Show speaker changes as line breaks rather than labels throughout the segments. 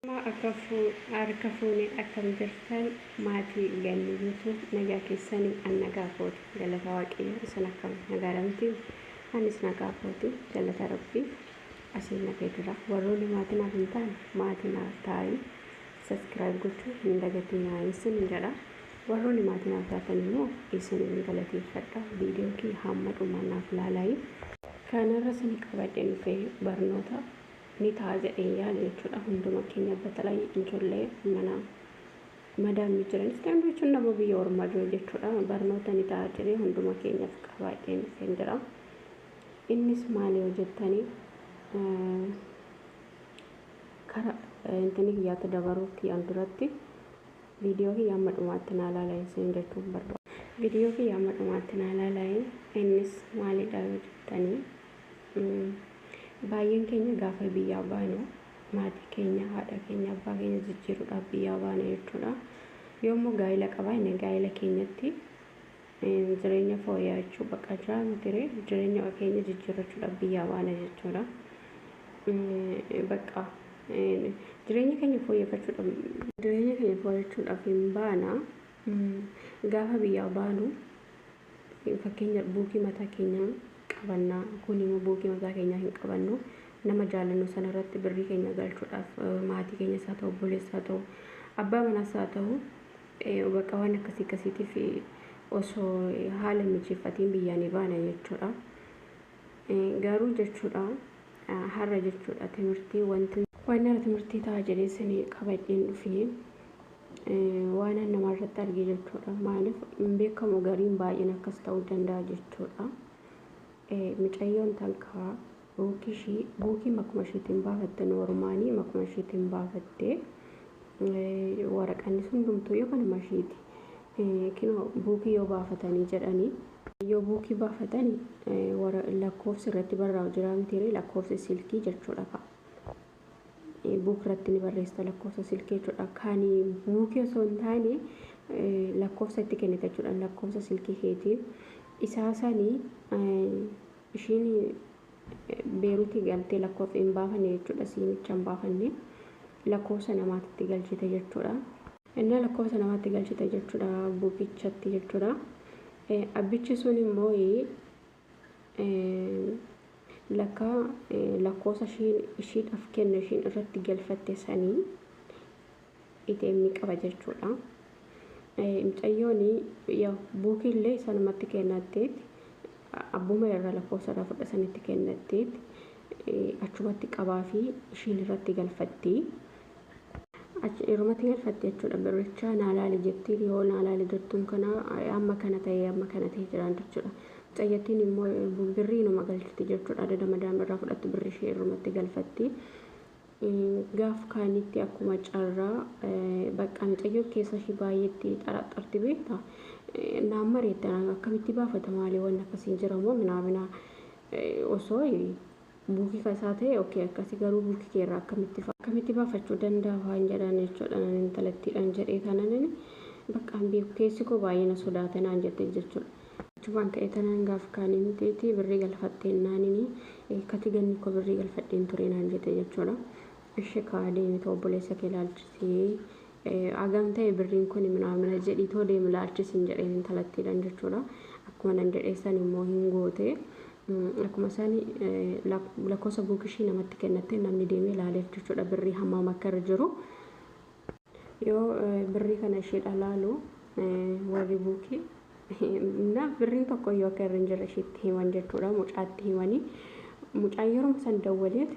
Harka fuunee akkam jirtan maatii ganni YouTube nagaa keessanii annagaa kooti galata waaqayyo isin akkam nagaadhamti anis nagaa kooti galata rabbii asiin nagee dura warroonni maatiin naaf hin taane maatiin naaf taa'ii subscribe gochuu hin dagatinaa isin jedha warroonni maatiin naaf taatan immoo isin galateeffadha viidiyoo kee hamma dhumaa naaf ilaalaa kanarra isin qabadheen dhufee barnoota ni taa'ee yaala jechuudha hunduma keenya batalay injoollee mana madaamii jiran isaan jechuun nama biyya ormaa jiru jechuudha barnoota ni taa'aa jiree hunduma keenyaaf qabaadheen dhufeen jira innis maali hojjettanii kara intini kiyyaata dabaruu kiyyaan duratti viidiyoo kiyyaa amma dhumaatti naa ilaalaa isin jechuun barbaada viidiyoo kiyyaa amma dhumaatti naa ilaalaa innis maalidha hojjettanii baay'een keenya gaafa biyyaa baanu maatii keenya haadha keenya abbaa keenya jijjiiruudhaaf biyyaa baana jechuudha yommuu gaa'ela qabaanne gaa'ela keenyatti jireenya fooyya'achuu bakka jiraatire jireenya keenya jijjiirrachuudhaaf biyyaa baana jechuudha bakka jireenya keenya fooyya'achuudhaaf hin baana gaafa biyyaa baanu fakkeenya buukii mataa keenyaa qabannaa kun immoo buukii mataa keenyaa hin qabannu nama jaalannu sana irratti birrii keenya galchuudhaaf maatii keenya isaa ta'u obboleessaa ta'u abbaa manaas haa ta'u bakka waan akkasiitiif osoo haala mijeeffatiin biyyaanii baana jechuudha garuu jechuudha har'a jechuudha timirtii wanti timirtii ta'a jedheessanii qabadheen dhufee waan namarratti argee jechuudha maaliif hin beekamu gariin baay'een akkas ta'uu danda'a jechuudha micayyoon tankaa buukii makuma isheetiin baafatte normaanii makuma isheetiin baafatte waraqanni hundumtuu yoo kanuma isheeti kinoo buukii yoo baafatanii jedhanii yoo buukii baafatanii lakkoofsi irratti barraa'u jira mitiire lakkoofsi silkii jechuudha buuk irratti ni barreessa lakkoofsa silkii jechuudha kan buukii osoo hin taane lakkoofsa itti kennite jechuudha lakkoofsa silkii keetiin isaasanii ishiin beeruutii galtee lakkoofsa hin baafanne jechuudha siimicha hin baafanne lakkoofsa namaatti galchite jechuudha inni lakkoofsa namaatti galchite jechuudha buukichatti jechuudha abbichi sun immoo lakkoofsa ishiidhaaf kenna ishiin irratti galfatte sanii itti qaba jechuudha micayyooni buukiillee sanumatti kennattee abbuma irraa lakkoofsa irraa fudhatanitti kennattee achumatti qabaa fi ishiin irratti galfatti irratti galfatte jechuudha birricha naalaali jetti yoo naalaali jettuun kana amma kana ta'e jiraan jechuudha mucayyattiin immoo birrii numa galchite jechuudha adada madaam irraa fudhattu birri ishee irratti galfatti gaaf kaanitti akkuma carraa bakka mucayyoo keessa ishee baay'eetti xaraxarti beektaa naammareettan akkamitti baafata maalii waan akkasiin jiramoo minaamina osoo buukii kasaa ta'e okay akkasii garuu buukii keerraa akkamitti baafachuu danda'a waan jedhan jechuudha intalattiidhaan jedhee tanan bakka beeku keessi koo baay'ee na sodaatanaan jette jechuudha achuma ka'ee tanan gaaf kaanii miteetii birrii galfatteen naanini kati ganni koo birrii galfadheen ture naan jette jechuudha ishee kaadee obboleessa kee ilaalchisee agam ta'e birriin kun minaamina jedhii too deemu ilaalchisiin jedheen intalattiidhaan jechuudha akkuma nan jedheessan immoo hin goote akkuma isaanii lakkoofsa buukishii namatti kennattee namni deemee ilaaleef jechuudha birrii hammaam akka irra jiru yoo birrii kana isheedha laalu warri buukii na birriin tokko yoo akka irra hin jirre isheetti himan jechuudha mucaatti himanii mucaan yeroo san dawwaleet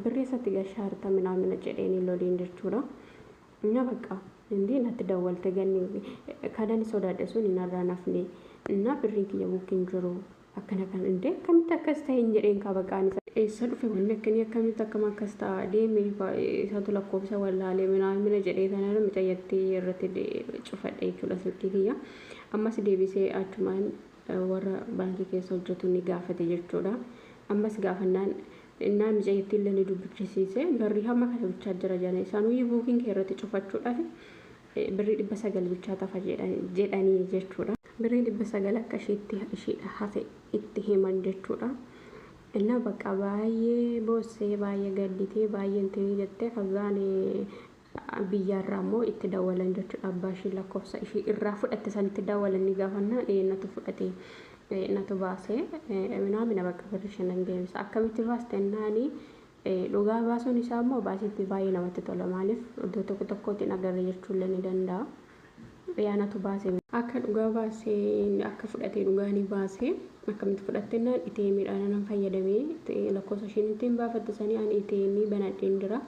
birrii isatti gashaarta minaamina jedheen loliin jechuudha na bakka indii natti dawwalte ganni kadani sodaadhe sun inarraa nafne na birrii kiyya buukiin jiru akkana kan indee akkamitti akkas ta'e hin jedheen ka baqaan isa eessa dhufe wanni akkanii akkamitti akkama akkas ta'a deemee isaatu lakkoofsa wallaalee minaamina jedhee tanaan mucayyattee irratti cufadhe jechuudha silkii kiyya ammas deebisee achumaan warra baankii keessa hojjetu ni gaafate jechuudha ammas gaafannaan innaan mucayyattiin illee dubbisiise birrii hamma kana bichaa jira jana isaanuu buukiin kee irratti cufachuudhaaf birrii 900 bichaa tafa jedhanii jechuudha birrii 900 akka isheetti hafe itti himan jechuudha እና በቃ ባየ ቦሴ ባየ ገዲቴ ባየ እንትን ጀቴ ከዛኔ ብያራሞ ittidawalan jechuudha abbaashi lakkoofsa ishii irraa fudhatte san ittidawalanii gaafannaa natu fudhate natu baase ምናምን በቃ ፍርሽን እንደምሳ akkamitti baastennaani dhugaa baasuun isaa immoo baasitti baay'ee namatti tola maaliif iddoo tokkotti agarre jechuun ni danda'a yaanatu baase akka dhugaa baase akka fudhate dhugaanii baase akkamitti fudhattennaan itee midhaan fayyadamee lakkoofsa ishiin ittiin baafatte sanii ani itee banadheen jira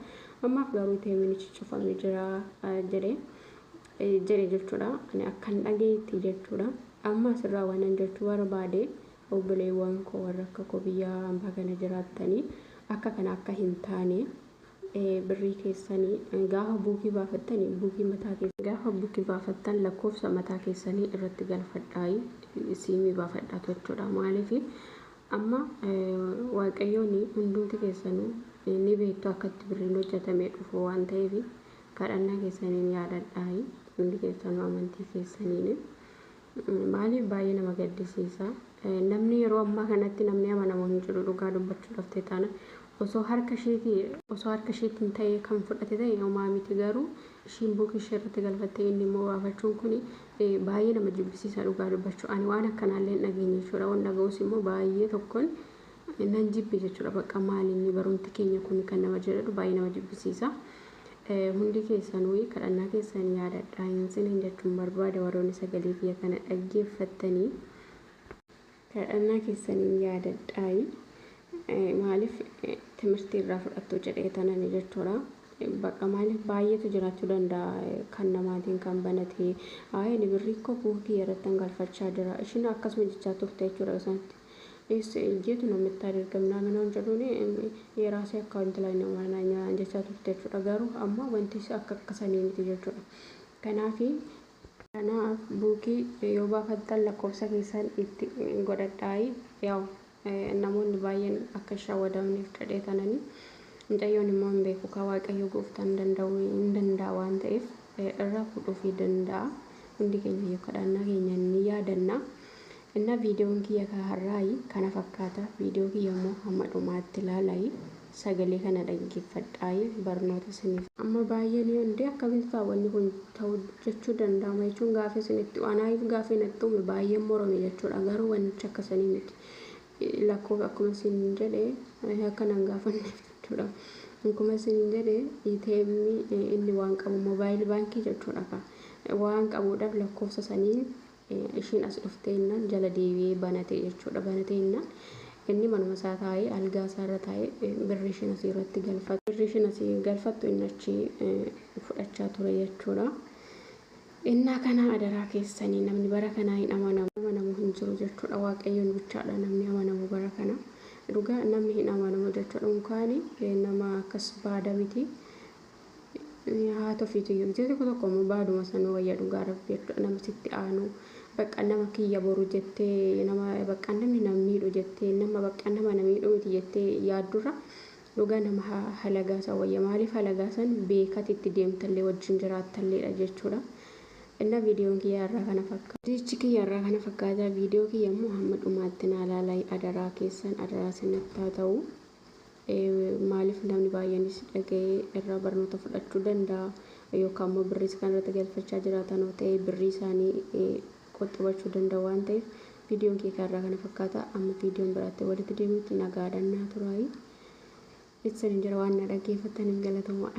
ammaaf garuu itee minichi cufamee jira jedhe jechuudha ani akkan dhageetti jechuudha amma sirraa waan jechuu barbaade obboleewwan koo warra akka koo biyya hambaa kana jiraattanii akka kana akka hin taane birrii keessanii gaafa buukii baafattanii buukii mataa keessanii gaafa buukii baafattan lakkoofsa mataa keessanii irratti galfadhaayi siimii baafadhaa jechuudha maaliif amma waaqayyoon hundumti keessanuu ni beektu akkatti birriin hojjetamee dhufu waan ta'eef kadhannaa keessaniin yaadadhaayi hundi keessanuu amantii keessaniin maaliif baay'ee nama gaddisiisa namni yeroo ammaa kanatti namni amanamu hin jiru dhugaa dubbachuudhaaf taana osoo harka isheetiin ta'ee kan fudhate ta'e homaa miti garuu ishiin buukii ishee irratti galfattee inni immoo baafachuun kun baay'ee nama jibbisiisa dhugaa dubbachuu ani waan akkanaallee hin dhageenye jechuudha waan dhaga'us immoo baay'ee tokkoon nan jibbi jechuudha bakka maalinni barumti keenya kun kan nama jedhu baay'ee nama jibbisiisa hundi keessanuu kadhannaa keessan yaadadhaa hin jechuun barbaada warroonni sagalee biyya kana dhaggeeffattanii kadhannaa keessaniin yaadadhaa maaliif timirtii irraa fudhattu jedhee tanan jechuudha bakka maaliif baay'eetu jiraachuu danda'a kan namaatiin kan banate ni birrii koo buukii irratti galfachaa jira ishiin akkasuma jechaa turte jechuudha isaatti jeetu namitti argamnaa minaan jedhuun የራሴ አካውንት ላይ ነው ማናኛ jechaa turte jechuudha garuu amma wanti akkasanii miti jechuudha kanaaf buukii yoo baafattan lakkoofsa keessan itti godhadhaayi yaw namoonni baay'een akka shawwadamneef jedhee tananii mucayyoon immoo hin beeku ka waaqayyo gooftaan hin danda'a waan ta'eef irraa fudhuu danda'a hundi keenya yoo kadhannaa keenya ni yaadanna inna viidiyoon kiyya har'aayi kana fakkaata viidiyoo kiyya immoo hamma dhumaatti ilaalaayi sagalee kana dhaggeeffadhaayi barnoota isiniif amma baay'een hundi akkamitti taawwanni kun ta'uu jechuu danda'ama jechuun gaafii isinitti anaayif gaafii natti uume baay'een morome jechuudha garuu wanti akkasanii miti lakkoof akkuma isin jedhee akkanan gaafanne jechuudha akkuma isin jedhee ATM inni waan qabu mobaayil baankii jechuudha waan qabuudhaaf lakkoofsa sanii ishiin as dhufteenna jala deebi'ee banate jechuudha banateenna inni manuma isaa taa'ee algaa isaa irra taa'ee birrii ishiin asii irratti galfattu inni achi fudhachaa ture jechuudha inna kana adaraa keessanii namni bara kanaa hin amanamu hin jiru jechuudha waaqayyoon bichaadha namni amanamu bara kana dhugaa namni hin amanamu jechuudha unkaani nama akkas baada miti haa tofiitu yoo jechuudha tokko baaduma sanuu wayya dhugaa rabbi jechuudha nama sitti aanu bakka nama kiyya boru jettee nama bakka namni miidhu jettee nama bakka nama miidhu miti jettee yaaddura dhugaa nama halagaasaa wayya maaliif halagaasan beekatitti deemtallee wajjin jiraattalleedha jechuudha inna viidiyoon kiyya irraa kana fakkaata diichi kiyya irraa kana fakkaata viidiyoo kiyya immoo hamma dhumaatti naalaalaa adaraa keessan adaraa sanatti haa ta'u maaliif namni baay'eenis dhaga'ee irraa barnoota fudhachuu danda'a yookaan immoo birrii kan irratti galfachaa jiraatan ta'ee birrii isaanii qoxxabachuu danda'a waan ta'eef viidiyoon kiyya irraa kana fakkaata amma viidiyoon biraatti walitti deemutti nagaadhannaa turaayi ittiin jira waan na dhaggeeffattaniif galatooma